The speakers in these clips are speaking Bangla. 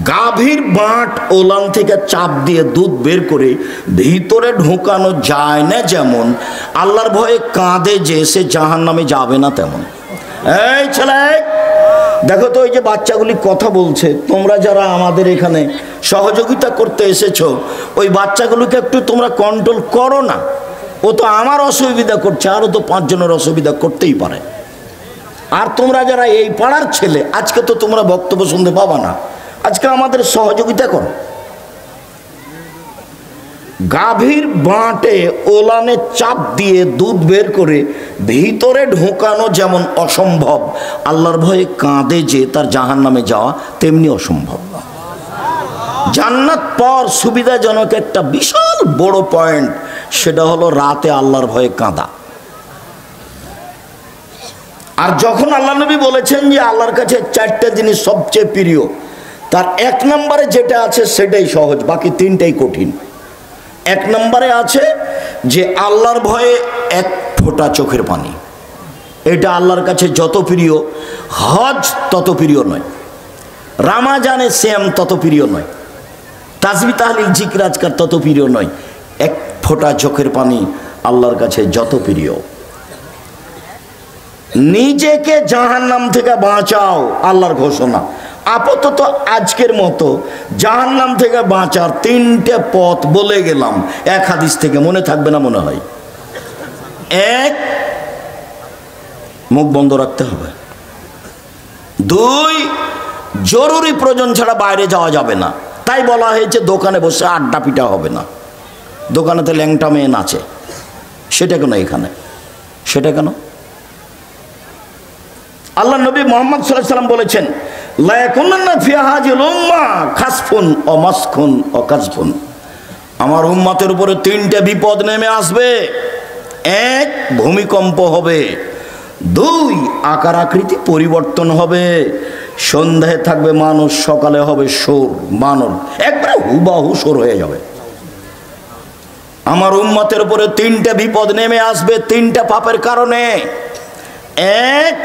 গাভীর বাঁট ওলান থেকে চাপ দিয়ে দুধ বের করে ভিতরে ঢোকানো যায় না যেমন, আল্লাহর ভয়ে কাঁদে যে সে জাহান্নামে যাবে না তেমন। এই ছেলে দেখো তো, ওই যে বাচ্চাগুলি কথা বলছে, তোমরা যারা আমাদের এখানে সহযোগিতা করতে এসেছো, ওই বাচ্চাগুলোকে একটু তোমরা কন্ট্রোল করো না। ও তো আমার অসুবিধা করছে, আরও তো 5 জনের অসুবিধা করতেই পারে। আর তোমরা যারা এই পাড়ার ছেলে, আজকে তো তোমরা বক্তব্য শুনতে পাবা না, আজকে আমাদের সহযোগিতা করো। গাভীর বাঁটে ওলানে চাপ দিয়ে দুধ বের করে ভিতরে ঢোকানো যেমন অসম্ভব, আল্লাহর ভয়ে কাঁদে যে তার জাহান্নামে যাওয়া তেমনি অসম্ভব। জান্নাত পর সুবিধাজনক একটা বিশাল বড় পয়েন্ট, সেটা হলো রাতে আল্লাহর ভয়ে কাঁদা। আর যখন আল্লাহ নবী বলেছেন যে আল্লাহর কাছে 4টা জিনিস সবচেয়ে প্রিয়, তার 1 নম্বরে যেটা আছে সেটাই সহজ, বাকি 3টাই কঠিন। 1 নম্বরে আছে যে আল্লাহর ভয়ে 1 ফোঁটা চোখের পানি, এটা আল্লাহর কাছে যত প্রিয়, হজ তত প্রিয় নয়, রামাজানে শ্যাম তত প্রিয় নয়, তাসবিহ তাহলিল জিকির আজকার তত প্রিয় নয়। 1 ফোঁটা চোখের পানি আল্লাহর কাছে যত প্রিয়। নিজেকে জাহান্নাম থেকে বাঁচাও, আল্লাহর ঘোষণা। আপাতত আজকের মতো জাহান্নাম থেকে বাঁচার 3টে পথ বলে গেলাম, 1 হাদিস থেকে, মনে থাকবে না মনে হয়। 1, মুখ বন্ধ রাখতে হবে। 2, জরুরি প্রয়োজন ছাড়া বাইরে যাওয়া যাবে না, তাই বলা হয়েছে দোকানে বসে আড্ডা পিটা হবে না। দোকানেতে ল্যাংটা মেয়ে নাচে, সেটা কেন এখানে? সেটা কেন? আল্লাহ নবী মুহাম্মদ সাল্লাল্লাহু আলাইহি ওয়াসাল্লাম বলেছেন, লা ইয়াকুনান্না ফি হাযিল উম্মাহ খাসফুন ও মাসখুন ও কাযফুন। আমার উম্মতের উপরে 3টে বিপদ নেমে আসবে। 1, ভূমিকম্প হবে। 2, আকার আকৃতি পরিবর্তন হবে। সন্ধ্যায় থাকবে মানুষ, সকালে হবে সোর, বানর, একবারে হুবাহু সোর হয়ে যাবে। আমার উম্মতের উপরে 3টে বিপদ নেমে আসবে 3টা পাপের কারণে। 1,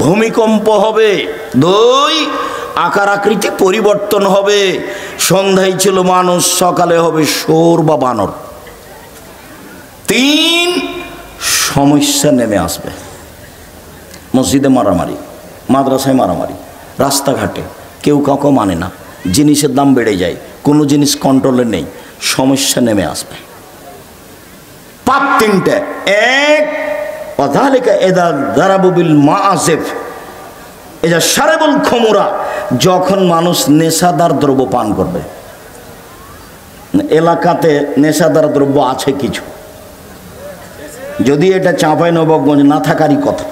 ভূমিকম্প হবে। 2, আকার আকৃতি পরিবর্তন হবে। সন্ধ্যায় ছিল মানুষ, সকালে হবে সোর বা বানর। 3, সমস্যা নেমে আসবে। মসজিদে মারামারি, মাদ্রাসায় মারামারি, রাস্তাঘাটে কেউ কাউকে মানে না, জিনিসের দাম বেড়ে যায়, কোনো জিনিস কন্ট্রোলে নেই, সমস্যা নেমে আসবে। পাপ 3টে। 1, ওয়াযালিকা ইযা যারাবু বিল মাআসিফ ইযা শারাবুল খুমরা, যখন মানুষ নেশাদার দ্রব্য পান করবে। এলাকাতে নেশাদার দ্রব্য আছে কিছু, যদি এটা চাঁপাইনবাবগঞ্জ না থাকারই কথা।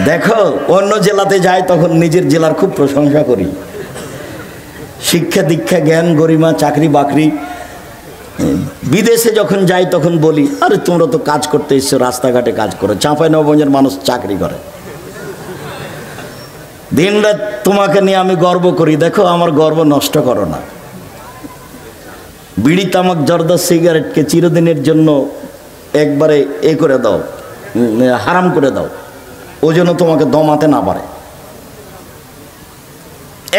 দেখো অন্য জেলাতে যাই তখন নিজের জেলার খুব প্রশংসা করি, শিক্ষা দীক্ষা জ্ঞান গরিমা চাকরি বাকরি। বিদেশে যখন যাই তখন বলি, আরে তোমরা তো কাজ করতে এসছো, রাস্তাঘাটে কাজ করো। চাঁপাইনবাবগঞ্জের মানুষ চাকরি করে, দিন রাত তোমাকে নিয়ে আমি গর্ব করি। দেখো আমার গর্ব নষ্ট করো না। বিড়ি তামাক জর্দা সিগারেটকে চিরদিনের জন্য একবারে করে দাও, হারাম করে দাও, ও যেন তোমাকে দমাতে না পারে।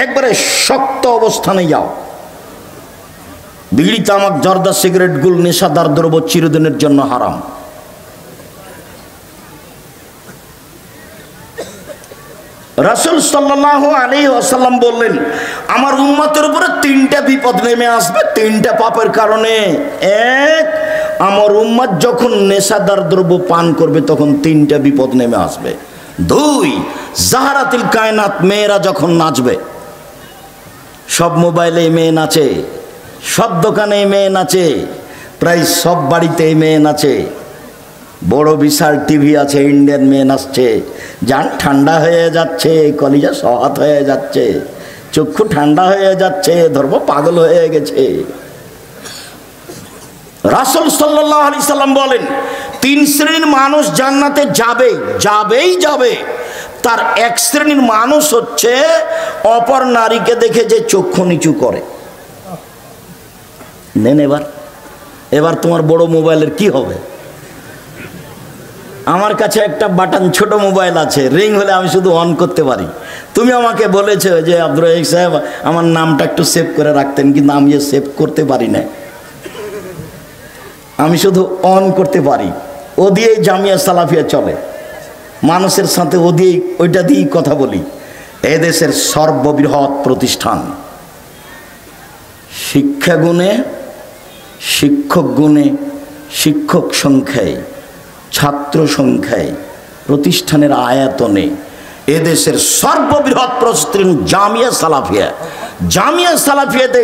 একবারে শক্ত অবস্থানে যাও। বিড়ি তামাক জর্দা সিগারেট গুল নেশাদার দ্রব্য চিরদিনের জন্য হারাম। রাসূল সাল্লাল্লাহু আলাইহি ওয়াসাল্লাম বললেন, আমার উম্মতের উপরে 3টা বিপদ নেমে আসবে 3টা পাপের কারণে। 1, আমার উম্মত যখন নেশাদার দ্রব্য পান করবে তখন 3টা বিপদ নেমে আসবে। 2, জাহারাতিল কায়নাত, মেয়েরা যখন নাচবে। সব মোবাইলে মেয়ে নাচে, সব দোকানে মেয়ে নাচে, প্রায় সব বাড়িতে মেয়ে নাচে। বড় বিশাল টিভি আছে, ইন্ডিয়ান মেয়ে নাচছে। জান ঠান্ডা হয়ে যাচ্ছে, কলিজা সহাত হয়ে যাচ্ছে, চক্ষু ঠান্ডা হয়ে যাচ্ছে, ধর্ম পাগল হয়ে গেছে। রাসূল সাল্লাল্লাহু আলাইহি সাল্লাম বলেন, 3 শ্রেণীর মানুষ জান্নাতে যাবে। তার 1 শ্রেণীর মানুষ হচ্ছে অপর নারীকে দেখে যে চক্ষু নিচু করে। নেন এবার তোমার বড় মোবাইলের কি হবে? আমার কাছে একটা বাটন ছোট মোবাইল আছে, রিং হলে আমি শুধু অন করতে পারি। তুমি আমাকে বলেছো যে আব্দুর রাজ্জাক সাহেব আমার নামটা একটু সেভ করে রাখতেন, কিন্তু আমি সেভ করতে পারি না, আমি শুধু অন করতে পারি। ও দিয়েই জামিয়া সালাফিয়া চলে, মানুষের সাথে ও দিয়েই ওইটা দিয়েই কথা বলি। এদেশের সর্ববৃহৎ প্রতিষ্ঠান, শিক্ষা গুণে, শিক্ষক গুণে, শিক্ষক সংখ্যায়, ছাত্র সংখ্যায়, প্রতিষ্ঠানের আয়তনে এদেশের সর্ববৃহৎ প্রতিষ্ঠান জামিয়া সালাফিয়া। জামিয়া সালাফিয়াতে